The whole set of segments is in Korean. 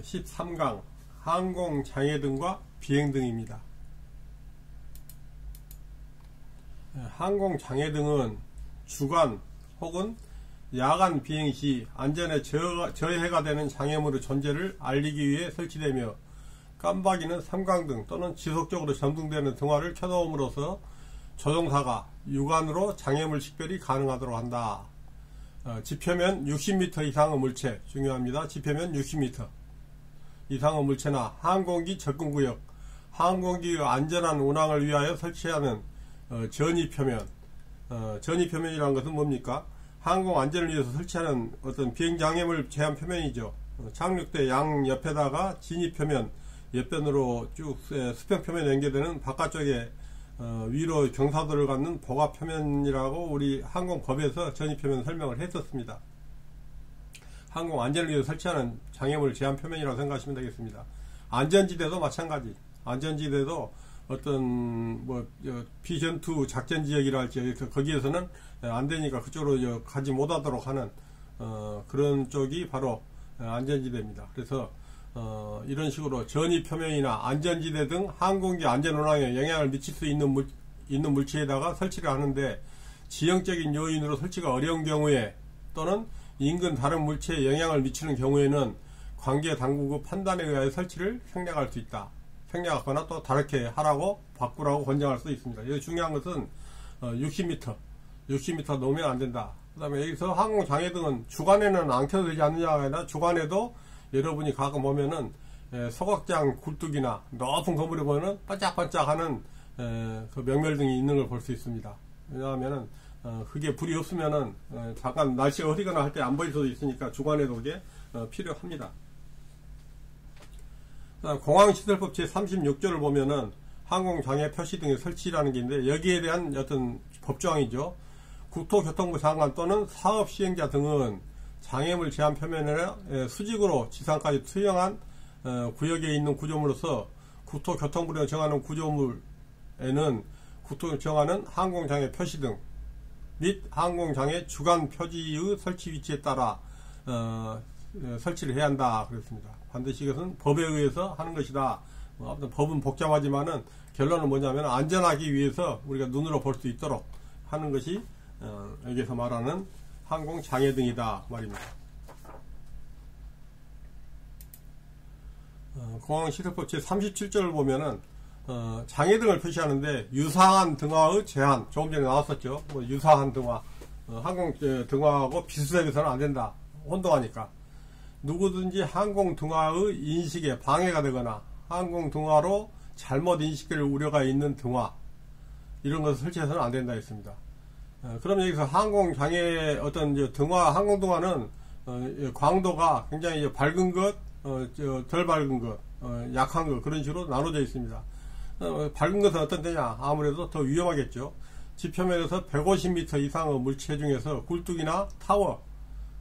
13강 항공장애등과 비행등입니다. 항공장애등은 주간 혹은 야간 비행시 안전에 저해가 되는 장애물의 존재를 알리기 위해 설치되며, 깜박이는 삼광등 또는 지속적으로 점등되는 등화를 켜놓음으로써 조종사가 육안으로 장애물 식별이 가능하도록 한다. 지표면 60m 이상의 물체, 중요합니다. 지표면 60m 이상의 물체나 항공기 접근구역, 항공기의 안전한 운항을 위하여 설치하는 전이표면. 전이표면이라는 것은 뭡니까? 항공 안전을 위해서 설치하는 어떤 비행장애물 제한 표면이죠. 착륙대 양 옆에다가 진입표면, 옆변으로 쭉 수평표면에 연결되는 바깥쪽에 위로 경사도를 갖는 보갑표면이라고 우리 항공법에서 전이표면 설명을 했었습니다. 항공 안전을 위해서 설치하는 장애물 제한 표면이라고 생각하시면 되겠습니다. 안전지대도 마찬가지. 안전지대도 어떤 비전투 작전지역이라 할지 거기에서는 안되니까 그쪽으로 가지 못하도록 하는 그런 쪽이 바로 안전지대입니다. 그래서 이런 식으로 전이표면이나 안전지대 등 항공기 안전운항에 영향을 미칠 수 있는 물체에다가 설치를 하는데, 지형적인 요인으로 설치가 어려운 경우에 또는 인근 다른 물체에 영향을 미치는 경우에는 관계 당국의 판단에 의하여 설치를 생략할 수 있다. 생략하거나 또 다르게 하라고 바꾸라고 권장할 수 있습니다. 여기 중요한 것은 60m 넘으면 안 된다. 그 다음에 여기서 항공장애등은 주간에는 안 켜도 되지 않느냐가 아니라 주간에도 여러분이 가끔 보면은 소각장 굴뚝이나 높은 건물에 보면은 반짝반짝하는 그 명멸등이 있는 걸 볼 수 있습니다. 왜냐하면은 그게 불이 없으면은 잠깐 날씨가 흐리거나 할 때 안 보일 수도 있으니까 주간에도 그게 필요합니다. 공항시설법 제36조를 보면은 항공장애 표시 등의 설치라는 게 있는데, 여기에 대한 어떤 법조항이죠. 국토교통부 장관 또는 사업시행자 등은 장애물 제한 표면이나 수직으로 지상까지 투영한 구역에 있는 구조물로서 국토교통부가 정하는 구조물에는 국토가 정하는 항공장애 표시 등 및 항공장애 주간 표지의 설치 위치에 따라 설치를 해야 한다 그랬습니다. 반드시 이것은 법에 의해서 하는 것이다. 아무튼 법은 복잡하지만은 결론은 뭐냐면 안전하기 위해서 우리가 눈으로 볼 수 있도록 하는 것이 여기서 말하는 항공장애등이다 말입니다. 공항시설법 제37조를 보면은 장애등을 표시하는데 유사한 등화의 제한, 조금 전에 나왔었죠. 유사한 등화, 항공 등화하고 비슷해서는 안 된다. 혼동하니까. 누구든지 항공 등화의 인식에 방해가 되거나 항공 등화로 잘못 인식될 우려가 있는 등화, 이런 것을 설치해서는 안 된다 했습니다. 그럼 여기서 항공장애 어떤 등화, 항공 등화는 광도가 굉장히 밝은 것, 덜 밝은 것, 약한 것, 그런 식으로 나눠져 있습니다. 밝은 것은 어떤 데냐? 아무래도 더 위험하겠죠. 지표면에서 150m 이상의 물체 중에서 굴뚝이나 타워,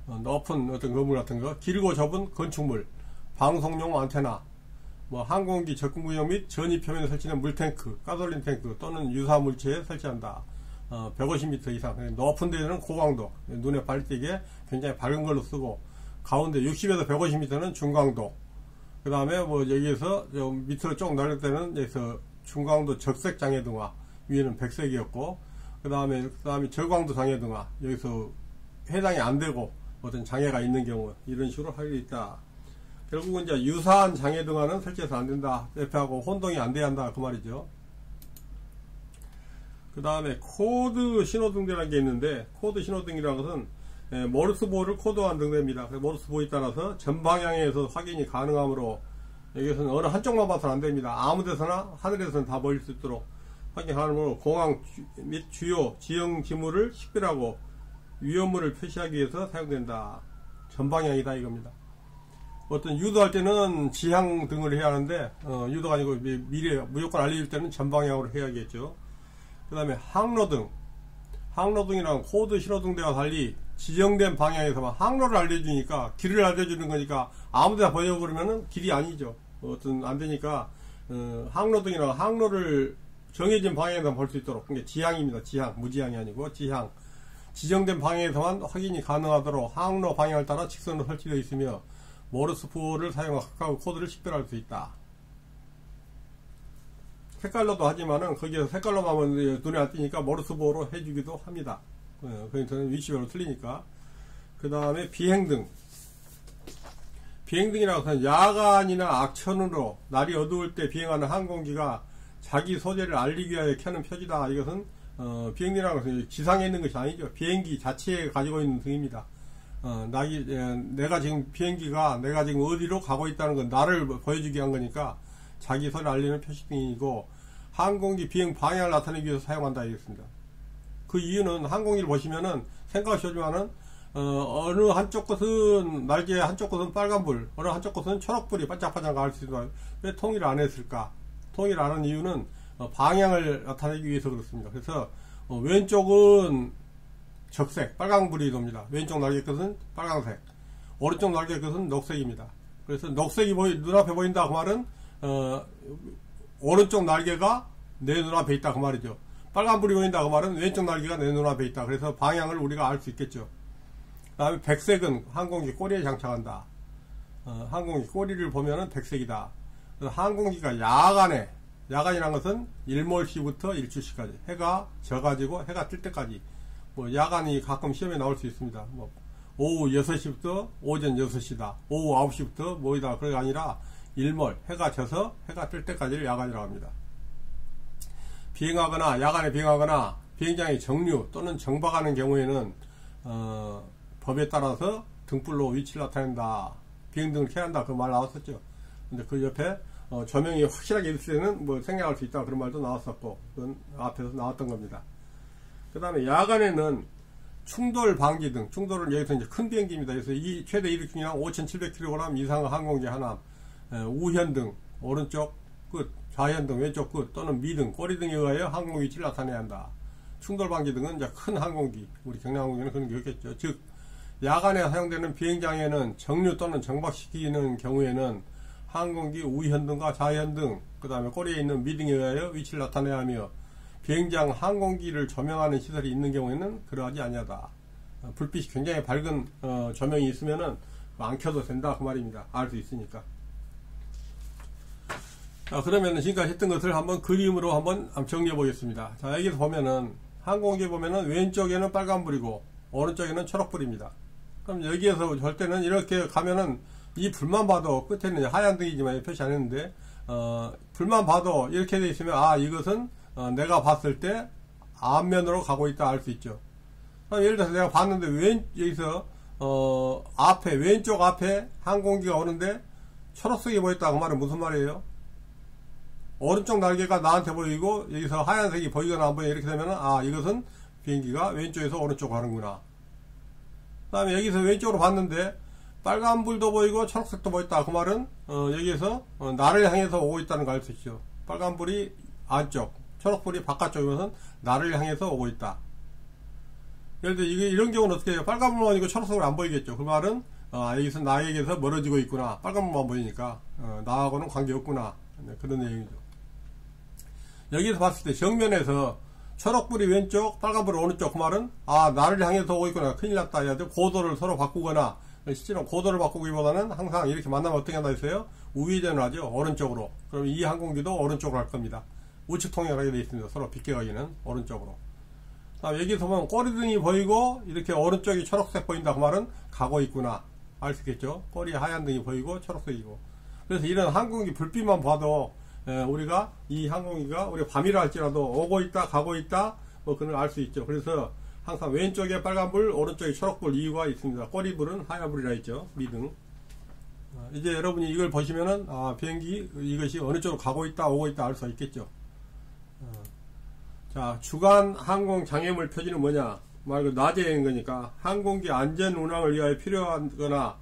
높은 어떤 건물 같은 거, 길고 좁은 건축물, 방송용 안테나, 항공기 접근구역 및 전이표면에 설치된 물탱크, 가솔린 탱크 또는 유사 물체에 설치한다. 150m 이상, 높은 데는 고강도, 눈에 발띄게 굉장히 밝은 걸로 쓰고, 가운데 60에서 150m는 중강도, 그 다음에 여기에서 밑으로 쭉 내릴 때는 여기서 중강도 적색 장애등화, 위에는 백색이었고, 그 다음에 저강도 장애등화, 여기서 해당이 안 되고 어떤 장애가 있는 경우, 이런 식으로 하게 있다. 결국은 이제 유사한 장애등화는 설치해서 안 된다. 옆에 하고 혼동이 안 돼야 한다. 그 말이죠. 그 다음에 코드 신호등이라는 게 있는데, 코드 신호등이라는 것은 모르스보를 코드한 등대입니다. 모르스보에 따라서 전방향에서 확인이 가능하므로 여기서는 어느 한쪽만 봐서는 안됩니다. 아무데서나 하늘에서는 다 보일 수 있도록 확인하므로 공항 및 주요 지형 지물을 식별하고 위험물을 표시하기 위해서 사용된다. 전방향이다 이겁니다. 어떤 유도할 때는 지향 등을 해야 하는데 유도가 아니고 미리 무조건 알려줄 때는 전방향으로 해야겠죠. 그 다음에 항로등, 항로등이랑 코드 신호등대와 달리 지정된 방향에서만 항로를 알려주니까, 길을 알려주는 거니까 아무데나 보여버리면은 길이 아니죠. 어떤 안 되니까 항로등이랑 항로를 정해진 방향에서 볼 수 있도록, 그러니까 지향입니다. 지향, 무지향이 아니고 지향, 지정된 방향에서만 확인이 가능하도록 항로 방향을 따라 직선으로 설치되어 있으며, 모르스코드를 사용하고 코드를 식별할 수 있다. 색깔로도 하지만은 거기에서 색깔로만 하면 눈에 안 띄니까 모르스코드로 해주기도 합니다. 그인터넷 위치별로 틀리니까. 그 다음에 비행등. 비행등이라고 해서 야간이나 악천후로 날이 어두울 때 비행하는 항공기가 자기 소재를 알리기 위하여 켜는 표지다. 이것은 비행등이라고 해서 지상에 있는 것이 아니죠. 비행기 자체에 가지고 있는 등입니다. 내가 지금 비행기가 내가 지금 어디로 가고 있다는 건 나를 보여주기 위한 거니까 자기 소리를 알리는 표시등이고, 항공기 비행 방향을 나타내기 위해서 사용한다 이겠습니다. 그 이유는 항공기를 보시면은 생각하시지만은 어느 한쪽 것은 날개 한쪽 것은 빨간불, 어느 한쪽 것은 초록불이 반짝반짝 갈 수 있다. 왜 통일을 안 했을까? 통일을 안 한 이유는 방향을 나타내기 위해서 그렇습니다. 그래서 왼쪽은 적색, 빨간불이 돕니다. 왼쪽 날개 끝은 빨간색, 오른쪽 날개 끝은 녹색입니다. 그래서 녹색이 눈앞에 보인다 그 말은 오른쪽 날개가 내 눈앞에 있다 그 말이죠. 빨간불이 보인다 그 말은 왼쪽 날개가 내 눈앞에 있다. 그래서 방향을 우리가 알 수 있겠죠. 그 다음에 백색은 항공기 꼬리에 장착한다. 항공기 꼬리를 보면은 백색이다. 그래서 항공기가 야간이라는 것은 일몰시부터 일출시까지, 해가 져가지고 해가 뜰 때까지, 뭐 야간이 가끔 시험에 나올 수 있습니다. 뭐 오후 6시부터 오전 6시다, 오후 9시부터 뭐이다, 그게 아니라 일몰, 해가 져서 해가 뜰 때까지를 야간이라고 합니다. 비행하거나 야간에 비행하거나 비행장의 정류 또는 정박하는 경우에는 법에 따라서 등불로 위치를 나타낸다. 비행등을 켜야 한다. 그 말 나왔었죠. 근데 그 옆에 조명이 확실하게 있을 때는 뭐 생략할 수 있다. 그런 말도 나왔었고, 그건 앞에서 나왔던 겁니다. 그 다음에 야간에는 충돌 방지등, 충돌은 여기서 이제 큰 비행기입니다. 그래서 이 최대 이륙중량 5,700kg 이상의 항공기 하나, 우현등, 오른쪽 끝, 좌현등, 왼쪽 끝, 또는 미등, 꼬리등에 의하여 항공 위치를 나타내야 한다. 충돌 방지등은 이제 큰 항공기, 우리 경량항공기는 그런 게 없겠죠. 즉, 야간에 사용되는 비행장에는 정류 또는 정박시키는 경우에는 항공기 우현등과 좌현등, 그 다음에 꼬리에 있는 미등에 의하여 위치를 나타내야 하며, 비행장 항공기를 조명하는 시설이 있는 경우에는 그러하지 아니하다. 불빛이 굉장히 밝은 조명이 있으면은 안 켜도 된다 그 말입니다. 알 수 있으니까. 자, 그러면 지금까지 했던 것을 한번 그림으로 한번 정리해 보겠습니다. 자, 여기서 보면은 항공기 보면은 왼쪽에는 빨간불이고 오른쪽에는 초록불입니다. 그럼 여기에서 볼 때는 이렇게 가면은 이 불만 봐도 끝에는 하얀 등이지만 표시 안 했는데, 불만 봐도 이렇게 돼 있으면 이것은 내가 봤을 때 앞면으로 가고 있다 알 수 있죠. 예를 들어서 내가 봤는데 여기서 앞에, 왼쪽 앞에 항공기가 오는데 초록색이 보였다 그 말은 무슨 말이에요? 오른쪽 날개가 나한테 보이고 여기서 하얀색이 보이거나 안 보이거나 이렇게 되면은 이것은 비행기가 왼쪽에서 오른쪽으로 가는구나. 그 다음에 여기서 왼쪽으로 봤는데 빨간불도 보이고 초록색도 보였다 그 말은 여기에서 나를 향해서 오고 있다는 걸 알 수 있죠. 빨간불이 안쪽, 초록불이 바깥쪽이면서 나를 향해서 오고 있다. 예를 들어 이런 경우는 어떻게 해요? 빨간불만 보이고 초록색으로 안 보이겠죠. 그 말은 여기서 나에게서 멀어지고 있구나. 빨간불만 보이니까 나하고는 관계없구나. 그런 내용이죠. 여기서 봤을 때 정면에서 초록불이 왼쪽, 빨간불이 오른쪽 그 말은 나를 향해서 오고 있구나. 큰일 났다. 해야 돼. 고도를 서로 바꾸거나, 실제로 고도를 바꾸기보다는 항상 이렇게 만나면 어떻게 한다 했어요? 우회전을 하죠. 오른쪽으로. 그럼 이 항공기도 오른쪽으로 할 겁니다. 우측 통행하게 되어 있습니다. 서로 비껴가기는 오른쪽으로. 여기서 보면 꼬리등이 보이고 이렇게 오른쪽이 초록색 보인다 그 말은 가고 있구나 알 수 있겠죠. 꼬리에 하얀 등이 보이고 초록색이고. 그래서 이런 항공기 불빛만 봐도 우리가 이 항공기가 우리가 밤이라 할지라도 오고 있다 가고 있다 뭐 그걸 알 수 있죠. 그래서 항상 왼쪽에 빨간불 오른쪽에 초록불 이유가 있습니다. 꼬리불은 하얀불이라 했죠. 미등. 이제 여러분이 이걸 보시면은 비행기 이것이 어느 쪽으로 가고 있다 오고 있다 알 수 있겠죠. 자, 주간 항공 장애물 표지는 뭐냐? 말 그대로 낮에 있는 거니까 항공기 안전 운항을 위하여 필요하거나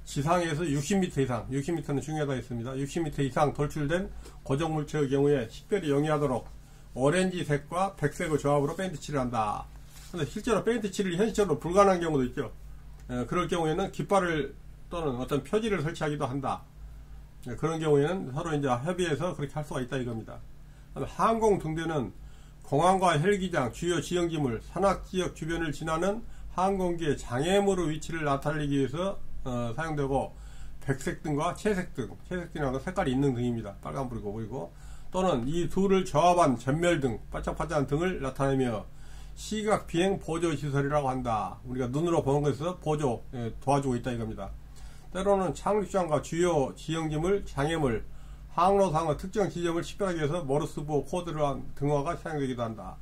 지상에서 60m 이상, 60m는 중요하다 했습니다. 60m 이상 돌출된 고정물체의 경우에 식별이 용이하도록 오렌지색과 백색의 조합으로 페인트 칠을 한다. 근데 실제로 페인트 칠이 현실적으로 불가능한 경우도 있죠. 그럴 경우에는 깃발을 또는 어떤 표지를 설치하기도 한다. 그런 경우에는 서로 이제 협의해서 그렇게 할 수가 있다 이겁니다. 항공 등대는 공항과 헬기장, 주요 지형지물, 산악지역 주변을 지나는 항공기의 장애물의 위치를 나타내기 위해서 사용되고 백색 등과 채색 등, 채색 등이라는 색깔이 있는 등입니다. 빨간불이고 보이고, 또는 이 둘을 조합한 전멸등, 반짝반짝한 등을 나타내며 시각 비행 보조 시설이라고 한다. 우리가 눈으로 보는 것에서 보조, 도와주고 있다 이겁니다. 때로는 착륙장과 주요 지형지물, 장애물, 항로상의 특정 지점을 식별하기 위해서 모르스보 코드를 한 등화가 사용되기도 한다.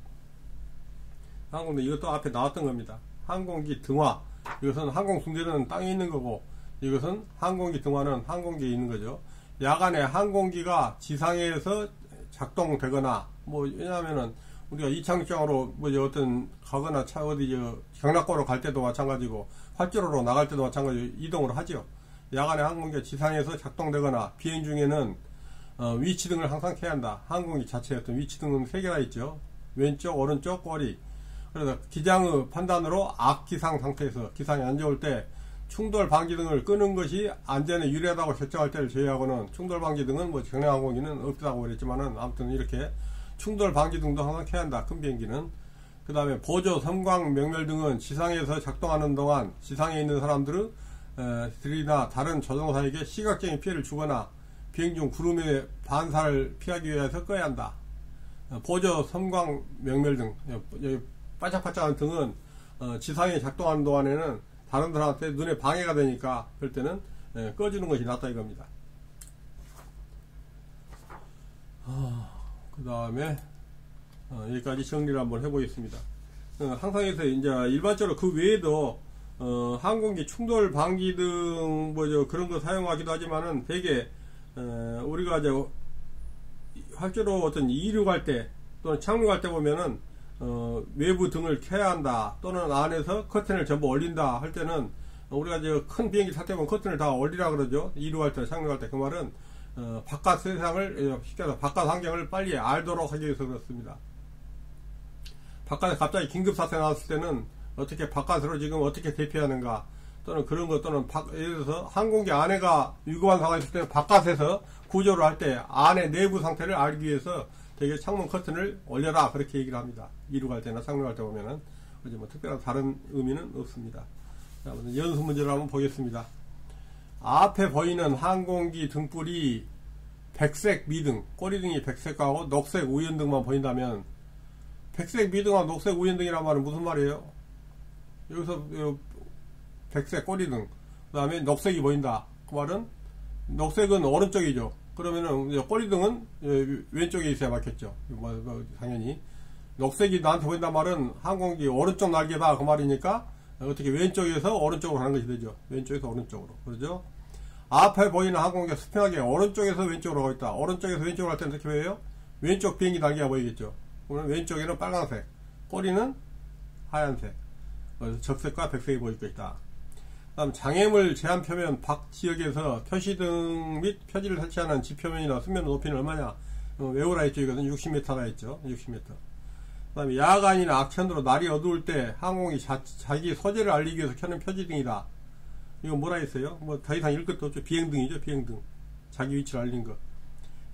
항공기, 이것도 앞에 나왔던 겁니다. 항공기 등화, 이것은 항공 숭배는 땅에 있는 거고, 이것은 항공기 등화는 항공기에 있는 거죠. 야간에 항공기가 지상에서 작동되거나, 왜냐하면은 우리가 이착륙장으로 어떤 가거나 경락고로 갈 때도 마찬가지고 활주로로 나갈 때도 마찬가지로 이동을 하죠. 야간에 항공기가 지상에서 작동되거나 비행 중에는 위치등을 항상 켜야 한다. 항공기 자체의 어떤 위치등은 3개나 있죠. 왼쪽, 오른쪽, 꼬리. 그래서 기장의 판단으로 악기상 상태에서 기상이 안 좋을 때 충돌 방지등을 끄는 것이 안전에 유리하다고 결정할 때를 제외하고는, 충돌 방지등은 경량항공기는 없다고 그랬지만은 아무튼 이렇게 충돌 방지등도 항상 켜야 한다. 큰 비행기는. 그 다음에 보조 섬광 명멸등은 지상에서 작동하는 동안 지상에 있는 사람들이나 다른 조종사에게 시각적인 피해를 주거나 비행 중 구름의 반사를 피하기 위해서 꺼야 한다. 보조 섬광 명멸등, 반짝반짝한 등은 지상에 작동하는 동안에는 다른 사람한테 눈에 방해가 되니까 그럴 때는 꺼주는 것이 낫다 이겁니다. 그 다음에 여기까지 정리를 한번 해보겠습니다. 항상에서 이제 일반적으로 그 외에도 항공기 충돌 방지등 그런 거 사용하기도 하지만은 되게 우리가 이제 활주로 어떤 이륙할 때 또는 착륙할 때 보면은 외부 등을 켜야 한다, 또는 안에서 커튼을 전부 올린다 할 때는, 우리가 이제 큰 비행기 탈 때 보면 커튼을 다 올리라 그러죠. 이륙할 때, 착륙할 때. 그 말은 바깥 세상을, 쉽게서 바깥 환경을 빨리 알도록 하기 위해서 그렇습니다. 바깥에 갑자기 긴급 사태 나왔을 때는 어떻게 바깥으로 지금 어떻게 대피하는가, 또는 그런 것, 또는 예를 들어서 항공기 안에가 위급한 상황이 있을 때는 바깥에서 구조를 할 때 안의 내부 상태를 알기 위해서 되게 창문 커튼을 올려라, 그렇게 얘기를 합니다. 이륙할 때나 착륙할 때 보면은. 특별한 다른 의미는 없습니다. 자, 연습 문제를 한번 보겠습니다. 앞에 보이는 항공기 등불이 백색 미등, 꼬리등이 백색하고 녹색 우연등만 보인다면, 백색 미등하고 녹색 우연등이란 말은 무슨 말이에요? 여기서 백색 꼬리등, 그 다음에 녹색이 보인다. 그 말은 녹색은 오른쪽이죠. 그러면은 꼬리등은 왼쪽에 있어야 맞겠죠. 당연히 녹색이 나한테 보인단 말은 항공기 오른쪽 날개다 그 말이니까 어떻게 왼쪽에서 오른쪽으로 가는 것이 되죠. 왼쪽에서 오른쪽으로, 그러죠. 앞에 보이는 항공기가 수평하게 오른쪽에서 왼쪽으로 가고 있다. 오른쪽에서 왼쪽으로 갈 때는 어떻게 보여요? 왼쪽 비행기 날개가 보이겠죠. 그러면 왼쪽에는 빨간색, 꼬리는 하얀색, 적색과 백색이 보일 것이다. 다음 장애물 제한 표면 밖 지역에서 표시등 및 표지를 설치하는 지표면이나 수면 높이는 얼마냐? 외우라 했죠. 이것은 60m라 했죠. 60m. 그 다음에 야간이나 악천후로 날이 어두울 때 항공이 자기 소재를 알리기 위해서 켜는 표지등이다. 이건 뭐라 했어요? 더 이상 읽을 것도 없죠. 비행등이죠. 비행등. 자기 위치를 알린 거.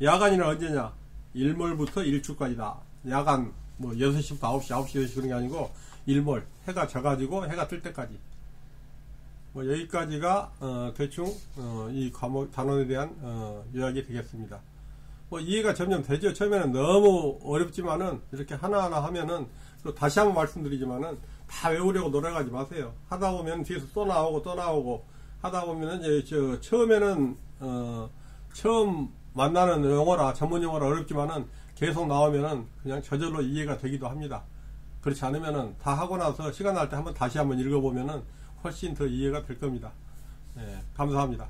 야간이나 언제냐? 일몰부터 일출까지다. 야간 6시부터 9시, 9시, 6시 그런 게 아니고 일몰. 해가 져가지고 해가 뜰 때까지. 여기까지가 대충 이 과목 단원에 대한 요약이 되겠습니다. 이해가 점점 되죠. 처음에는 너무 어렵지만은 이렇게 하나하나 하면은, 또 다시 한번 말씀드리지만은 다 외우려고 노력하지 마세요. 하다 보면 뒤에서 또 나오고 하다 보면은 처음에는 처음 만나는 용어라, 전문 용어라 어렵지만은 계속 나오면은 그냥 저절로 이해가 되기도 합니다. 그렇지 않으면은 다 하고 나서 시간 날 때 한번 다시 한번 읽어보면은 훨씬 더 이해가 될 겁니다. 네, 감사합니다.